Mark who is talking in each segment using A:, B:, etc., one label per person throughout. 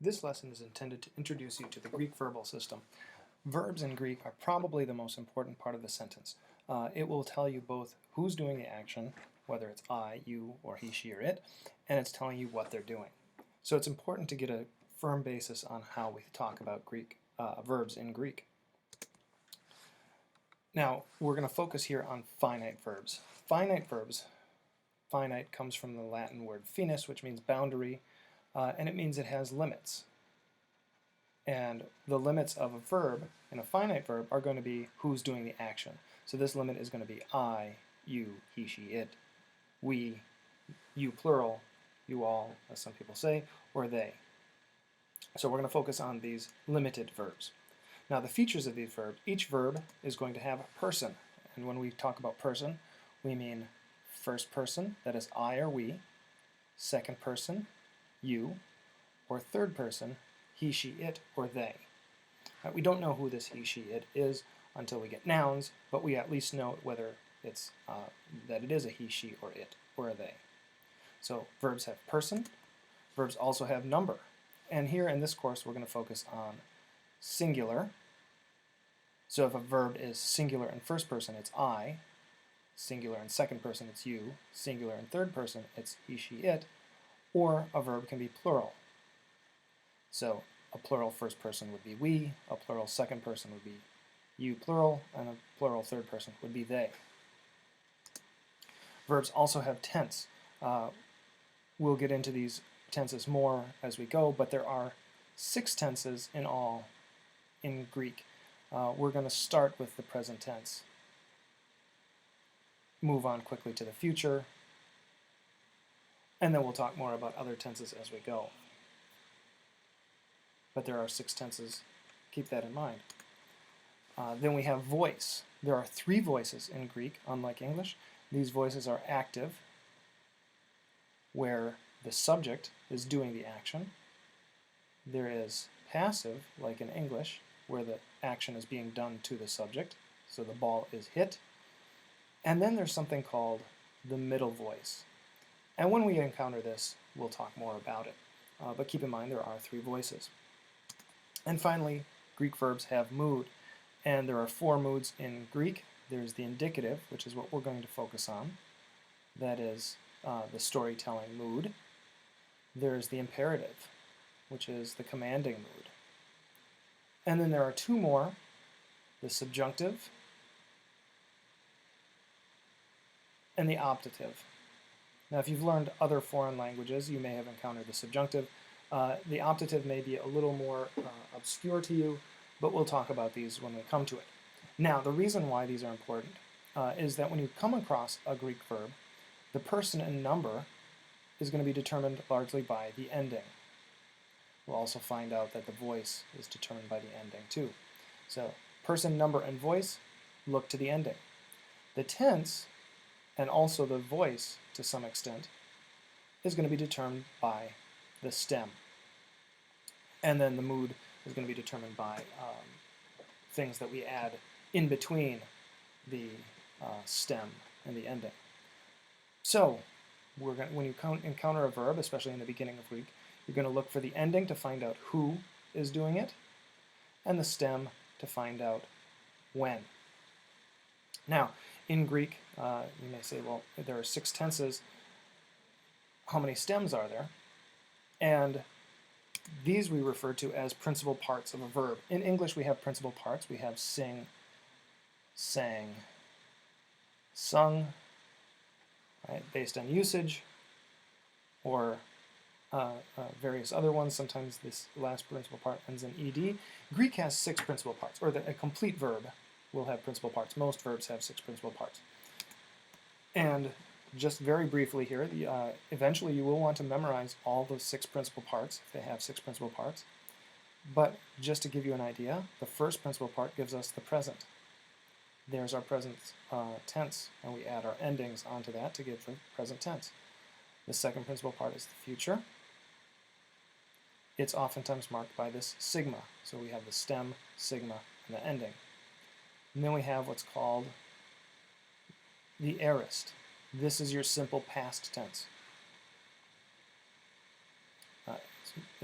A: This lesson is intended to introduce you to the Greek verbal system. Verbs in Greek are probably the most important part of the sentence. It will tell you both who's doing the action, whether it's I, you, or he, she, or it, and it's telling you what they're doing. So it's important to get a firm basis on how we talk about Greek verbs in Greek. Now, we're going to focus here on finite verbs. Finite verbs, finite comes from the Latin word finis, which means boundary, and it means it has limits. And the limits of a verb, in a finite verb, are going to be who's doing the action. So this limit is going to be I, you, he, she, it, we, you plural, you all, as some people say, or they. So we're going to focus on these limited verbs. Now the features of these verbs, each verb is going to have a person. And when we talk about person, we mean first person, that is I or we, second person, you, or third person, he, she, it, or they. We don't know who this he, she, it is until we get nouns, but we at least know whether it's that it is a he, she, or it, or a they. So verbs have person. Verbs also have number. And here in this course, we're going to focus on singular. So if a verb is singular in first person, it's I. Singular in second person, it's you. Singular in third person, it's he, she, it. Or a verb can be plural. So a plural first person would be we, a plural second person would be you plural, and a plural third person would be they. Verbs also have tense. We'll get into these tenses more as we go, but there are 6 tenses in all in Greek. We're going to start with the present tense, move on quickly to the future, and then we'll talk more about other tenses as we go. But there are 6 tenses. Keep that in mind. Then we have voice. There are 3 voices in Greek, unlike English. These voices are active, where the subject is doing the action. There is passive, like in English, where the action is being done to the subject, so the ball is hit. And then there's something called the middle voice. And when we encounter this, we'll talk more about it. But keep in mind there are 3 voices. And finally, Greek verbs have mood. And there are 4 moods in Greek. There's the indicative, which is what we're going to focus on. That is the storytelling mood. There's the imperative, which is the commanding mood. And then there are 2 more, the subjunctive and the optative. Now, if you've learned other foreign languages, you may have encountered the subjunctive. The optative may be a little more obscure to you, but we'll talk about these when we come to it. Now, the reason why these are important is that when you come across a Greek verb, the person and number is going to be determined largely by the ending. We'll also find out that the voice is determined by the ending too. So person, number, and voice look to the ending. The tense, and also the voice to some extent, is going to be determined by the stem. And then the mood is going to be determined by things that we add in between the stem and the ending. So when you encounter a verb, especially in the beginning of Greek, you're going to look for the ending to find out who is doing it, and the stem to find out when. Now, in Greek, you may say, well, there are 6 tenses. How many stems are there? And these we refer to as principal parts of a verb. In English, we have principal parts. We have sing, sang, sung, right, based on usage, or various other ones. Sometimes this last principal part ends in ed. Greek has 6 principal parts, or a complete verb will have principal parts. Most verbs have 6 principal parts. And just very briefly here, eventually you will want to memorize all the 6 principal parts, if they have 6 principal parts. But just to give you an idea, the first principal part gives us the present. There's our present tense, and we add our endings onto that to give the present tense. The second principal part is the future. It's oftentimes marked by this sigma. So we have the stem, sigma, and the ending. And then we have what's called the aorist. This is your simple past tense.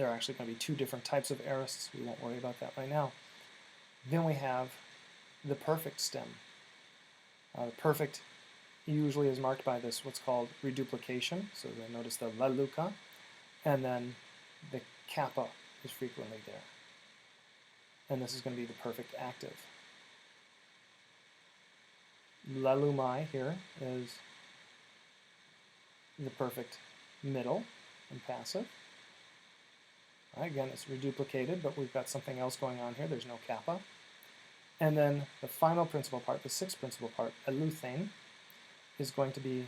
A: there are actually going to be two different types of aorists. We won't worry about that right now. Then we have the perfect stem. The perfect usually is marked by this what's called reduplication. So you'll notice the la luca, and then the kappa is frequently there. And this is going to be the perfect active. La lumai here is the perfect middle and passive. Right, again, it's reduplicated, but we've got something else going on here. There's no kappa. And then the final principal part, the sixth principal part, eleuthein, is going to be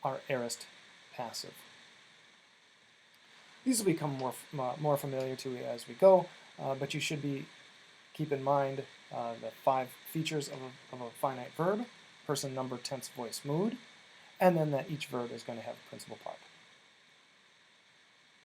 A: our aorist passive. These will become more familiar to you as we go, but you should keep in mind the 5 features of a finite verb: person, number, tense, voice, mood, and then that each verb is going to have a principal part.